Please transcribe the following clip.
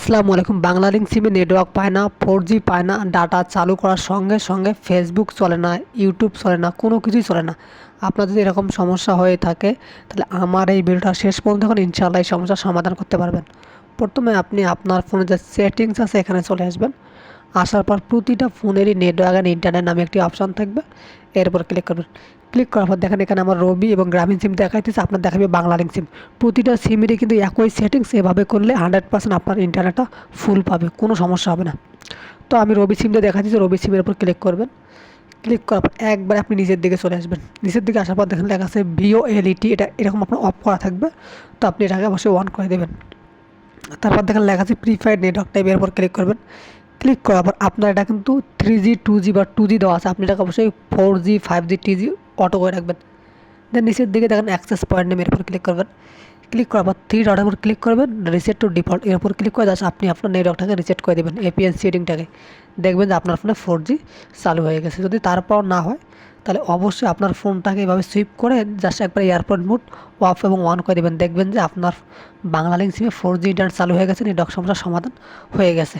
আসসালামু আলাইকুম। বাংলালিংক সিমে নেটওয়ার্ক পায় না, 4G পায় না, ডাটা চালু করার সঙ্গে সঙ্গে ফেসবুক চলে না, ইউটিউব চলে না, কোনো কিছুই চলে না। আপনার যদি এরকম সমস্যা হয়ে থাকে তাহলে আমার এই ভিডিওটা শেষ পর্যন্ত দেখুন, ইনশাআল্লাহ এই সমস্যার সমাধান করতে পারবেন। প্রথমে আপনি আপনার ফোনে যে সেটিংস আছে এখানে চলে আসবেন। আসার পর প্রতিটা ফোনেরই নেটওয়ার্ক অ্যান্ড ইন্টারনেট নামে একটি অপশান থাকবে, এর উপর ক্লিক করবেন। ক্লিক করার পর দেখেন এখানে আমার রবি এবং গ্রামীণ সিম দেখাইতেছে, আপনার দেখাবে বাংলালিংক সিম। প্রতিটা সিমেরই কিন্তু একই সেটিংস, এভাবে করলে 100% আপনার ইন্টারনেটটা ফুল পাবে, কোনো সমস্যা হবে না। তো আমি রবি সিমটা দেখাচ্ছি, রবি সিমের উপর ক্লিক করবেন। ক্লিক করার পর একবার আপনি নিচের দিকে চলে আসবেন। নিচের দিকে আসার পর দেখেন লেখা আছে VOLT, এটা এরকম আপনার অফ করা থাকবে, তো আপনি এটাকে অবশ্যই অন করে দেবেন। তারপর দেখেন লেখা আছে প্রিপেইড নেটওয়ার্ক টাইপ, এর উপর ক্লিক করবেন। ক্লিক করার পর আপনার এটা কিন্তু 3G 2G বা 2G দেওয়া আছে, আপনি এটাকে অবশ্যই 4G 5G 3G অটো করে রাখবেন। দেন নিচের দিকে দেখেন অ্যাক্সেস পয়েন্ট নেম, এর উপর ক্লিক করবেন। ক্লিক করার পর 3 ডটের উপর ক্লিক করবেন, রিসেট টু ডিফল্ট এর উপর ক্লিক করে জাস্ট আপনি আপনার নেটওয়ার্কটাকে রিসেট করে দেবেন, এপিএন সেটিংটাকে। দেখবেন যে আপনার ফোনে 4G চালু হয়ে গেছে। যদি তারপর না হয় তাহলে অবশ্যই আপনার ফোনটাকে এভাবে সুইপ করে জাস্ট একবার এয়ারপোর্ট মোড অফ এবং অন করে দেবেন। দেখবেন যে আপনার বাংলালিংক সিমে 4G ইন্টারনেট চালু হয়ে গেছে, নেটওয়ার্ক সমস্যার সমাধান হয়ে গেছে।